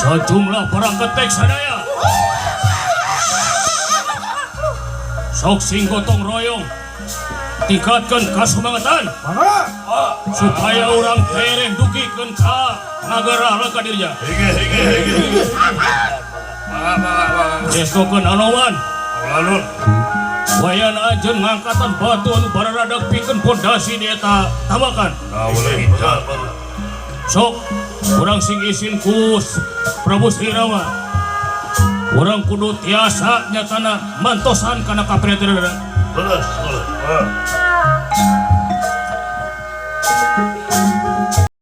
Sejumlah perang ketek sadaya sok sing gotong royong tingkatkan kasumangatan supaya orang tereng dukikeun ka nagara lengka dirinya gestokeun anoman Lanun wayan ajeun ngangkatan batu anu bararadag pikeun pondasi di eta tamakan sok urang sing isin ku Prabu Sri Rama urang kudu tiasa nyatana mantosan kana kapretirana Belas